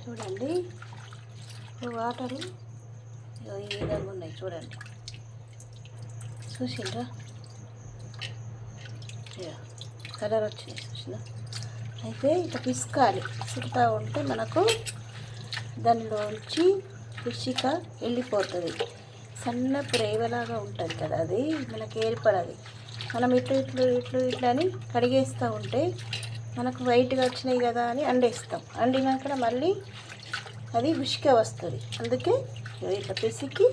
చూడండి వాటరు ఈ విధంగా ఉన్నాయి చూడండి. చూసిండ్రా కలర్ వచ్చింది చూసిందా. అయితే ఇట్లా పిసుకాలి. పిసుకుతూ ఉంటే మనకు దానిలోంచి పిసిక వెళ్ళిపోతుంది. సన్న ప్రేవలాగా ఉంటుంది కదా, అది మనకి ఏర్పడది. మనం ఇట్లా అని కడిగేస్తూ ఉంటే మనకు వైట్గా వచ్చినాయి కదా అని అండేస్తాం. అండినాక మళ్ళీ అది ఉష్క వస్తుంది. అందుకే ఇట్లా పిసికి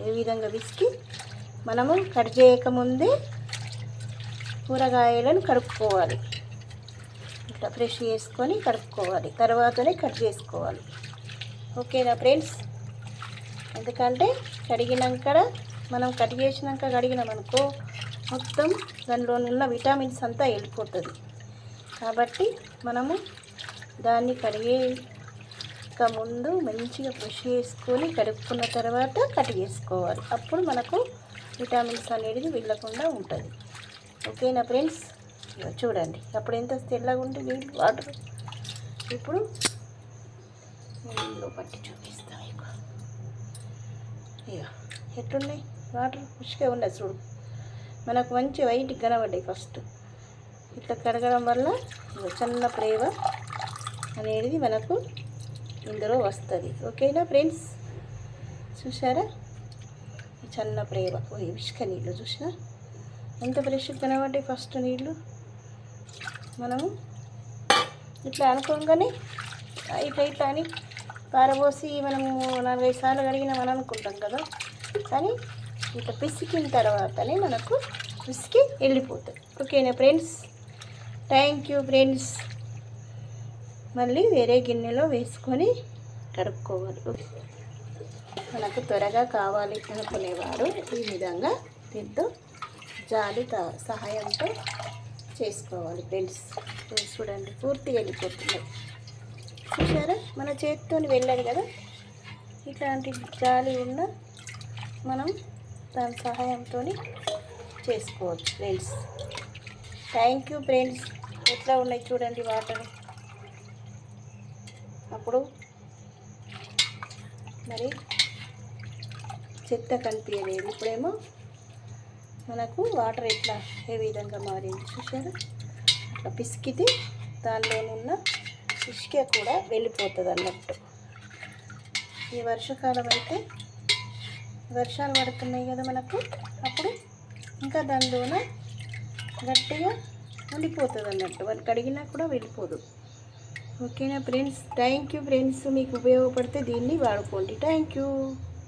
ఏ విధంగా పిసికి మనము కట్ చేయకముందే కూరగాయలను కడుక్కోవాలి. ఇట్లా ఫ్రెష్ చేసుకొని కడుక్కోవాలి, తర్వాతనే కట్ చేసుకోవాలి. ఓకేనా ఫ్రెండ్స్? ఎందుకంటే కడిగినాక మనం కట్ చేసినాక కడిగినామనుకో మొత్తం దానిలో ఉన్న విటమిన్స్ అంతా వెళ్ళిపోతుంది. కాబట్టి మనము దాన్ని కడిగేక ముందు మంచిగా బ్రష్ చేసుకొని కడుక్కున్న తర్వాత కట్ చేసుకోవాలి. అప్పుడు మనకు విటమిన్స్ అనేది వెళ్ళకుండా ఉంటుంది. ఓకేనా ఫ్రెండ్స్? చూడండి అప్పుడు ఎంత తెల్లగా ఉంటే నీళ్ళు వాటర్. ఇప్పుడు నీళ్ళు పట్టి చూపిస్తాం. ఇక ఎట్లున్నాయి వాటర్ పుష్గా ఉన్నాయి చూడు. మనకు మంచి వైట్ కనబడ్డాయి. ఫస్ట్ ఇట్లా కడగడం వల్ల చిన్న ప్రేమ అనేది మనకు ఇందులో వస్తుంది. ఓకేనా ఫ్రెండ్స్? చూసారా చిన్న ప్రేమ ఇసుక నీళ్ళు చూసినా ఎంత ఫ్రెష్ కనబడ్డాయి. ఫస్ట్ నీళ్ళు మనము ఇట్లా అనుకోగానే ఇట్లా అని పారబోసి మనము 4-5 సార్లు కడిగినామని అనుకుంటాం కదా, కానీ ఇట్లా పిసికిన తర్వాతనే మనకు పిసికి వెళ్ళిపోతుంది. ఓకేనా ఫ్రెండ్స్? Thank you friends. మళ్ళీ వేరే గిన్నెలో వేసుకొని కడుక్కోవాలి. మనకు త్వరగా కావాలి అనుకునేవారు ఈ విధంగా దీంతో జాలి సహాయంతో చేసుకోవాలి ఫ్రెండ్స్. చూడండి పూర్తిగా వెళ్ళిపోతున్నాయి. చూసారా? మన చేతితో వెళ్ళాలి కదా, ఇట్లాంటి జాలి ఉన్న మనం దాని సహాయంతో చేసుకోవచ్చు ఫ్రెండ్స్. Thank you friends. ఎట్లా ఉన్నాయి చూడండి వాటర్. అప్పుడు మరి చెత్త కనిపించలేదు, ఇప్పుడేమో మనకు వాటర్ ఎట్లా ఏ విధంగా మారింది చూసారా. అట్లా పిసికితే దానిలోనున్న ఇసుక కూడా వెళ్ళిపోతుంది అన్నట్టు. ఈ వర్షాకాలం అయితే వర్షాలు పడుతున్నాయి కదా మనకు, అప్పుడు ఇంకా దానిలోన గట్టిగా ఉండిపోతుంది అన్నట్టు. వాళ్ళు కడిగినా కూడా వెళ్ళిపోదు. ఓకేనా ఫ్రెండ్స్? Thank you friends. మీకు ఉపయోగపడితే దీన్ని వాడుకోండి. Thank you.